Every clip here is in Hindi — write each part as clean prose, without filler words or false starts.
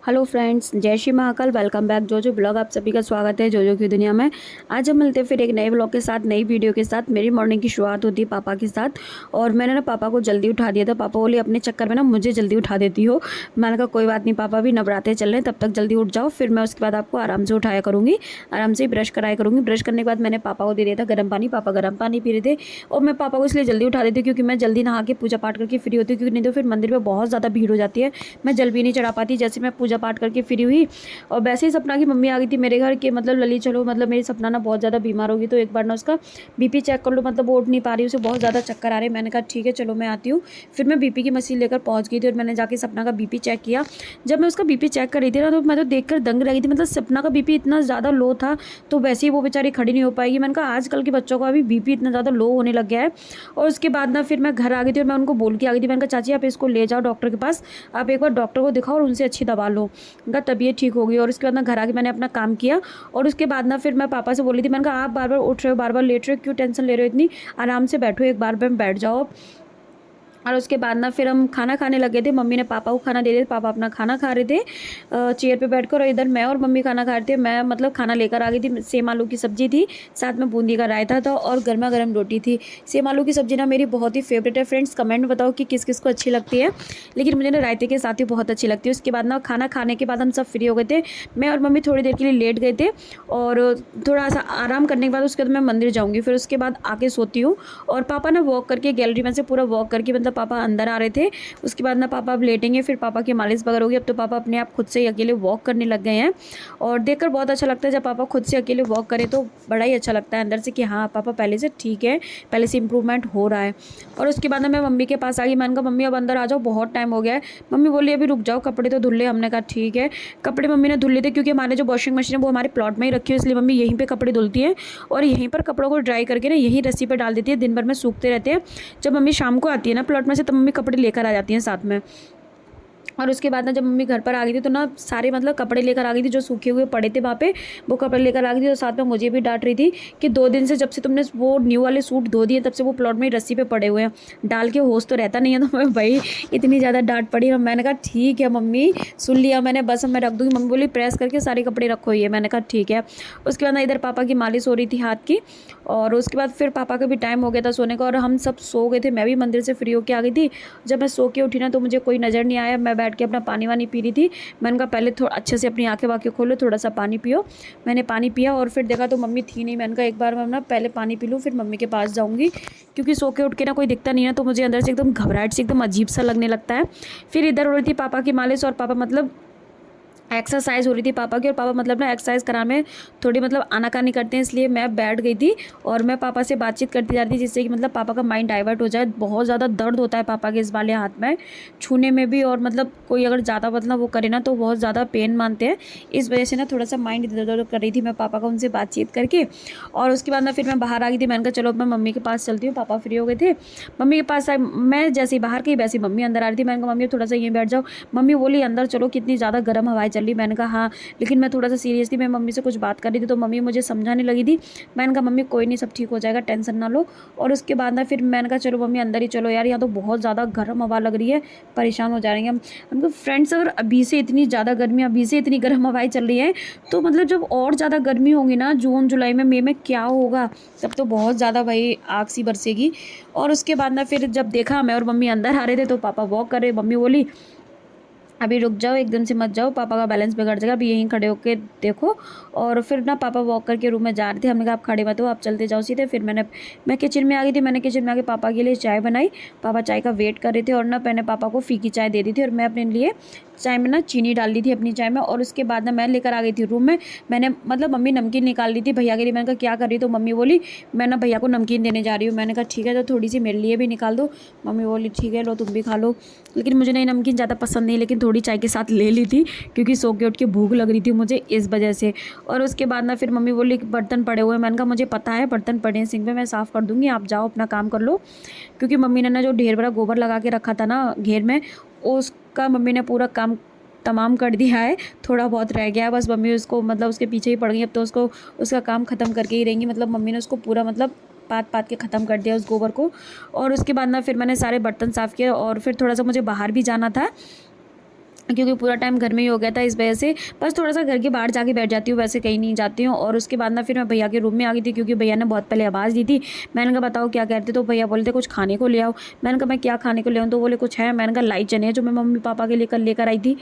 हेलो फ्रेंड्स, जय श्री महाकाल। वेलकम बैक जो ब्लॉग। आप सभी का स्वागत है जो की दुनिया में। आज हम मिलते हैं फिर एक नए ब्लॉग के साथ, नई वीडियो के साथ। मेरी मॉर्निंग की शुरुआत होती है पापा के साथ, और मैंने ना पापा को जल्दी उठा दिया था। पापा बोले अपने चक्कर में ना मुझे जल्दी उठा देती हो। मैंने कहा कोई बात नहीं पापा, भी नवरात्रे चल रहे हैं, तब तक जल्दी उठ जाओ, फिर मैं उसके बाद आपको आराम से उठाया करूँगी, आराम से ब्रश कराया करूँगी। ब्रश करने के बाद मैंने पापा को दे दिया था गर्म पानी। पापा गर्म पानी पी रहे थे, और मैं पापा को इसलिए जल्दी उठा देती हूँ क्योंकि मैं जल्दी नहा के पूजा पाठ करके फ्री होती हूँ, क्योंकि नहीं तो फिर मंदिर में बहुत ज़्यादा भीड़ हो जाती है, मैं जल भी नहीं चढ़ा पाती। जैसे मैं पूजा पाठ करके फ्री हुई, और वैसे ही सपना की मम्मी आ गई थी मेरे घर के, मतलब लली चलो, मतलब मेरी सपना ना बहुत ज़्यादा बीमार होगी, तो एक बार ना उसका बीपी चेक कर लो, मतलब वो उठ नहीं पा रही, उसे बहुत ज़्यादा चक्कर आ रहे हैं। मैंने कहा ठीक है चलो मैं आती हूँ। फिर मैं बीपी की मशीन लेकर पहुँच गई थी, और मैंने जाके सपना का बीपी चेक किया। जब मैं उसका बीपी चेक कर रही थी ना, तो मैं तो देखकर दंग रह गई थी। मतलब सपना का बीपी इतना ज़्यादा लो था, तो वैसे ही वो बेचारी खड़ी नहीं हो पाएगी। मैंने कहा आजकल के बच्चों का भी बीपी इतना ज़्यादा लो होने लग गया है। और उसके बाद ना फिर मैं घर आ गई थी, और मैं उनको बोल के आ गई थी। मैंने कहा चाची आप इसको ले जाओ डॉक्टर के पास, आप एक बार डॉक्टर को दिखाओ और उनसे अच्छी दवा लो, उनका तबीयत ठीक होगी। और उसके बाद ना घर आके मैंने अपना काम किया, और उसके बाद ना फिर मैं पापा से बोली थी, मैंने कहा आप बार बार उठ रहे हो, बार बार लेट रहे हो, क्यों टेंशन ले रहे हो इतनी, आराम से बैठो, एक बार में बैठ जाओ। और उसके बाद ना फिर हम खाना खाने लगे थे। मम्मी ने पापा को खाना दे दिया, पापा अपना खाना खा रहे थे चेयर पे बैठकर, और इधर मैं और मम्मी खाना खा रहे थे। मैं मतलब खाना लेकर आ गई थी, सेम आलू की सब्जी थी, साथ में बूंदी का रायता था, और गर्मा गर्म रोटी थी। सेम आलू की सब्जी ना मेरी बहुत ही फेवरेट है। फ्रेंड्स कमेंट में बताओ कि किस किस को अच्छी लगती है, लेकिन मुझे ना रायते के साथ ही बहुत अच्छी लगती है। उसके बाद ना खाना खाने के बाद हम सब फ्री हो गए थे। मैं और मम्मी थोड़ी देर के लिए लेट गए थे, और थोड़ा सा आराम करने के बाद उसके बाद मैं मंदिर जाऊँगी, फिर उसके बाद आके सोती हूँ। और पापा ना वॉक करके गैलरी में से पूरा वॉक करके, मतलब पापा अंदर आ रहे थे। उसके बाद ना पापा अब लेटेंगे, फिर पापा की मालिश वगैरह होगी। अब तो पापा अपने आप खुद से ही अकेले वॉक करने लग गए हैं, और देखकर बहुत अच्छा लगता है जब पापा खुद से अकेले वॉक करें, तो बड़ा ही अच्छा लगता है अंदर से कि हाँ पापा पहले से ठीक है, पहले से इंप्रूवमेंट हो रहा है। और उसके बाद ना मैं मम्मी के पास आ गई। मैंने कहा मम्मी अब अंदर आ जाओ, बहुत टाइम हो गया है। मम्मी बोली अभी रुक जाओ, कपड़े तो धुल ले। हमने कहा ठीक है। कपड़े मम्मी ने धुल लिए थे, क्योंकि हमारे जो वॉशिंग मशीन है वो हमारे प्लॉट में ही रखी है, इसलिए मम्मी यहीं पे कपड़े धुलती हैं, और यहीं पर कपड़ों को ड्राई करके ना यहीं रस्सी पर डाल देती है, दिन भर में सूखते रहते हैं। जब मम्मी शाम को आती है ना प्लॉट में से, तब मम्मी कपड़े लेकर आ जाती हैं साथ में। और उसके बाद ना जब मम्मी घर पर आ गई थी, तो ना सारे मतलब कपड़े लेकर आ गई थी जो सूखे हुए पड़े थे वहाँ पे, वो कपड़े लेकर आ गई थी। तो साथ में मुझे भी डांट रही थी कि 2 दिन से जब से तुमने वो न्यू वाले सूट धो दिए, तब से वो प्लॉट में ही रस्सी पे पड़े हुए हैं, डाल के होश तो रहता नहीं है। तो मैं भाई इतनी ज़्यादा डांट पड़ी, और मैंने कहा ठीक है मम्मी सुन लिया मैंने, बस अब मैं रख दूँगी। मम्मी बोली प्रेस करके सारे कपड़े रखो ये। मैंने कहा ठीक है। उसके बाद ना इधर पापा की मालिश हो रही थी हाथ की, और उसके बाद फिर पापा का भी टाइम हो गया था सोने का, और हम सब सो गए थे। मैं भी मंदिर से फ्री होकर आ गई थी। जब मैं सो के उठी ना, तो मुझे कोई नज़र नहीं आया। मैं बैठ के अपना पानी वानी पी रही थी। मैंने कहा पहले थोड़ा अच्छे से अपनी आंखें वाखें खोलो, थोड़ा सा पानी पियो। मैंने पानी पिया, और फिर देखा तो मम्मी थी नहीं। मैंने कहा एक बार मैं ना पहले पानी पी लूँ, फिर मम्मी के पास जाऊँगी, क्योंकि सो के उठ के ना कोई दिखता नहीं है, तो मुझे अंदर से एकदम घबराहट से एकदम अजीब सा लगने लगता है। फिर इधर हो रही थी पापा की मालिश, और पापा मतलब एक्सरसाइज हो रही थी पापा की, और पापा मतलब ना एक्सरसाइज कराने में थोड़ी मतलब आनाकानी करते हैं, इसलिए मैं बैठ गई थी, और मैं पापा से बातचीत करती जा रही थी, जिससे कि मतलब पापा का माइंड डाइवर्ट हो जाए। बहुत ज़्यादा दर्द होता है पापा के इस वाले हाथ में छूने में भी, और मतलब कोई अगर ज़्यादा मतलब वो करे ना, तो बहुत ज़्यादा पेन मानते हैं। इस वजह से ना थोड़ा सा माइंड इधर उधर कर रही थी मैं पापा का, उनसे बातचीत करके। और उसके बाद ना फिर मैं बाहर आ गई थी। मैंने कहा चलो मैं मम्मी के पास चलती हूँ, पापा फ्री हो गए थे। मम्मी के पास आई, मैं जैसे ही बाहर गई वैसे मम्मी अंदर आ रही थी। मैंने कहा मम्मी थोड़ा सा यहीं बैठ जाओ। मम्मी बोली अंदर चलो, कितनी ज़्यादा गर्म हवाएं चल रही। मैंने कहा हाँ, लेकिन मैं थोड़ा सा सीरियस थी, मैं मम्मी से कुछ बात कर रही थी, तो मम्मी मुझे समझाने लगी थी। मैंने कहा मम्मी कोई नहीं, सब ठीक हो जाएगा, टेंशन ना लो। और उसके बाद ना फिर मैंने कहा चलो मम्मी अंदर ही चलो यार, यहाँ तो बहुत ज़्यादा गर्म हवा लग रही है, परेशान हो जाएंगे हम। हमको फ्रेंड्स अगर अभी से इतनी ज़्यादा गर्मी, अभी से इतनी गर्म हवाएं चल रही है, तो मतलब जब और ज़्यादा गर्मी होगी ना जून जुलाई में, मई में क्या होगा, तब तो बहुत ज़्यादा भाई आग सी बरसेगी। और उसके बाद ना फिर जब देखा मैं और मम्मी अंदर आ रहे थे, तो पापा वॉक कर रहे। मम्मी बोली अभी रुक जाओ, एकदम से मत जाओ, पापा का बैलेंस बिगड़ जाएगा, अभी यहीं खड़े होके देखो। और फिर ना पापा वॉक करके रूम में जा रहे थे। हमने कहा आप खड़े मत हो, आप चलते जाओ सीधे। फिर मैं किचन में आ गई थी। मैंने किचन में आके पापा के लिए चाय बनाई। पापा चाय का वेट कर रहे थे, और ना मैंने पापा को फीकी चाय दे दी थी, और मैं अपने लिए चाय में ना चीनी डाल दी थी अपनी चाय में। और उसके बाद ना मैं लेकर आ गई थी रूम में। मैंने मतलब मम्मी नमकीन निकाल ली थी भैया के लिए। मैंने कहा क्या कर रही, तो मम्मी बोली मैं ना भैया को नमकीन देने जा रही हूँ। मैंने कहा ठीक है, तो थोड़ी सी मेरे लिए भी निकाल दो। मम्मी बोली ठीक है लो तुम भी खा लो। लेकिन मुझे नहीं नमकीन ज़्यादा पसंद नहीं, लेकिन थोड़ी चाय के साथ ले ली थी, क्योंकि सो के उठ के भूख लग रही थी मुझे, इस वजह से। और उसके बाद ना फिर मम्मी बोली बर्तन पड़े हुए हैं। मैंने कहा मुझे पता है बर्तन पड़े हैं सिंक में, मैं साफ़ कर दूँगी, आप जाओ अपना काम कर लो। क्योंकि मम्मी ने ना जो ढेर बड़ा गोबर लगा के रखा था ना घेर में, उसका मम्मी ने पूरा काम तमाम कर दिया है। थोड़ा बहुत रह गया है, बस मम्मी उसको मतलब उसके पीछे ही पड़ गई। अब तो उसको उसका काम ख़त्म करके ही रहेंगी। मतलब मम्मी ने उसको पूरा मतलब पात पात के ख़त्म कर दिया उस गोबर को। और उसके बाद ना फिर मैंने सारे बर्तन साफ़ किए, और फिर थोड़ा सा मुझे बाहर भी जाना था, क्योंकि पूरा टाइम घर में ही हो गया था, इस वजह से बस थोड़ा सा घर के बाहर जाके बैठ जाती हूँ, वैसे कहीं नहीं जाती हूँ। और उसके बाद ना फिर मैं भैया के रूम में आ गई थी, क्योंकि भैया ने बहुत पहले आवाज़ दी थी। मैंने कहा बताओ क्या कहते, तो भैया बोलते कुछ खाने को ले आओ। मैंने कहा मैं क्या खाने को ले आऊँ, तो बोले कुछ है। मैंने कहा लाई चने जो मैं मम्मी पापा के लिए कल लेकर आई थी,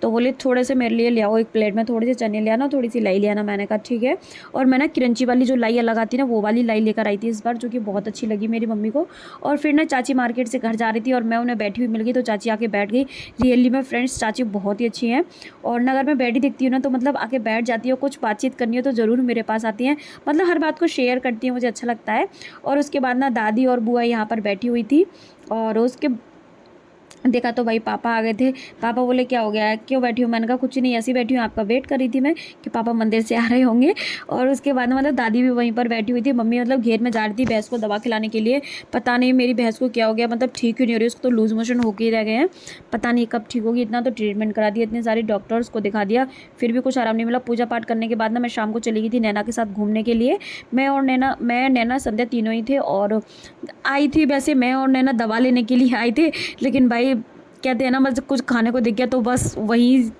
तो बोले थोड़े से मेरे लिए ले आओ, एक प्लेट में थोड़े से चने ले आना, थोड़ी सी लाई ले आना। मैंने कहा ठीक है। और मैं ना क्रंची वाली जो लाई अलग आती है ना, वो वाली लाई लेकर आई थी इस बार, जो कि बहुत अच्छी लगी मेरी मम्मी को। और फिर ना चाची मार्केट से घर जा रही थी और मैं उन्हें बैठी हुई मिल गई, तो चाची आके बैठ गई। रियली में फ्रेंड्स चाची बहुत ही अच्छी हैं। और ना अगर मैं बैठी दिखती हूँ ना, तो मतलब आके बैठ जाती है, कुछ बातचीत करनी हो तो ज़रूर मेरे पास आती हैं, मतलब हर बात को शेयर करती हैं, मुझे अच्छा लगता है। और उसके बाद ना दादी और बुआ यहाँ पर बैठी हुई थी, और उसके देखा तो भाई पापा आ गए थे। पापा बोले क्या हो गया है, क्यों बैठी हूँ। मैंने कहा कुछ नहीं, ऐसी बैठी हूँ, आपका वेट कर रही थी मैं कि पापा मंदिर से आ रहे होंगे। और उसके बाद मतलब दादी भी वहीं पर बैठी हुई थी। मम्मी मतलब घेर में जा रही थी भैंस को दवा खिलाने के लिए। पता नहीं मेरी भैंस को क्या हो गया, मतलब ठीक क्यों नहीं हो रही, उसको तो लूज मोशन होके ही रह गए हैं। पता नहीं कब ठीक होगी, इतना तो ट्रीटमेंट करा दिया, इतने सारे डॉक्टर्स को दिखा दिया, फिर भी कुछ आराम नहीं मिला। पूजा पाठ करने के बाद ना मैं शाम को चली गई थी नैना के साथ घूमने के लिए। मैं नैना संध्या तीनों ही थे। और आई थी वैसे मैं और नैना दवा लेने के लिए आए थे, लेकिन भाई कहते हैं ना, बस कुछ खाने को दिख गया तो बस वही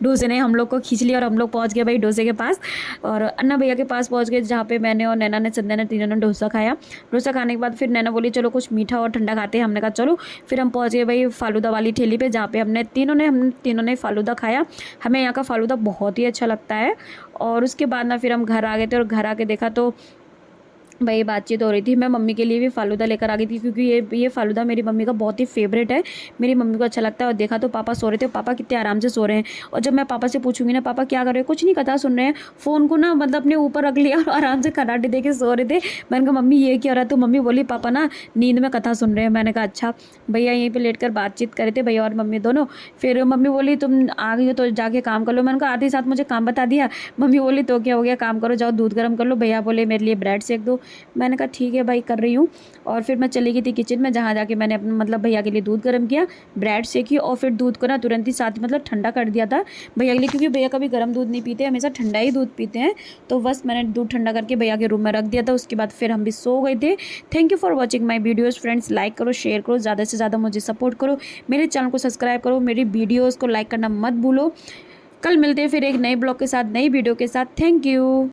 डोसे ने हम लोग को खींच लिया, और हम लोग पहुंच गए भाई डोसे के पास, और अन्ना भैया के पास पहुंच गए, जहाँ पे मैंने और नैना ने संध्या ने तीनों ने डोसा खाया। डोसा खाने के बाद फिर नैना बोली चलो कुछ मीठा और ठंडा खाते हैं। हमने कहा चलो। फिर हम पहुंच गए भाई फालूदा वाली ठेली पे, जहाँ पे हम तीनों ने फालूदा खाया। हमें यहाँ का फालूदा बहुत ही अच्छा लगता है। और उसके बाद ना फिर हम घर आ गए थे, और घर आके देखा तो वही बातचीत हो रही थी। मैं मम्मी के लिए भी फ़ालूदा लेकर आ गई थी, क्योंकि ये फ़ालूदा मेरी मम्मी का बहुत ही फेवरेट है, मेरी मम्मी को अच्छा लगता है। और देखा तो पापा सो रहे थे, पापा कितने आराम से सो रहे हैं। और जब मैं पापा से पूछूंगी ना पापा क्या कर रहे हैं, कुछ नहीं कथा सुन रहे हैं, फ़ोन को ना मतलब अपने ऊपर रख लिया और आराम से खराटे दे के सो रहे थे। मैंने कहा मम्मी ये क्या हो रहा है, तो मम्मी बोली पापा ना नींद में कथा सुन रहे हैं। मैंने कहा अच्छा। भैया यहीं पर लेट कर बातचीत करे थे, भैया और मम्मी दोनों। फिर मम्मी बोली तुम आ गई हो तो जाके काम कर लो। मैंने कहा आधी साथ मुझे काम बता दिया। मम्मी बोली तो क्या हो गया, काम करो, जाओ दूध गर्म कर लो। भैया बोले मेरे लिए ब्रेड सेक दो। मैंने कहा ठीक है भाई कर रही हूँ। और फिर मैं चली गई थी किचन में, जहाँ जाके मैंने अपने मतलब भैया के लिए दूध गर्म किया, ब्रेड सेकी, और फिर दूध को ना तुरंत ही साथ मतलब ठंडा कर दिया था भैया के लिए, क्योंकि भैया कभी गर्म दूध नहीं पीते, हमेशा ठंडा ही दूध पीते हैं। तो बस मैंने दूध ठंडा करके भैया के रूम में रख दिया था। उसके बाद फिर हम भी सो गए थे। Thank you for watching my videos friends. Like करो, शेयर करो, ज़्यादा से ज़्यादा मुझे सपोर्ट करो, मेरे चैनल को सब्सक्राइब करो, मेरी वीडियोज़ को लाइक करना मत भूलो। कल मिलते हैं फिर एक नए ब्लॉग के साथ, नई वीडियो के साथ। Thank you.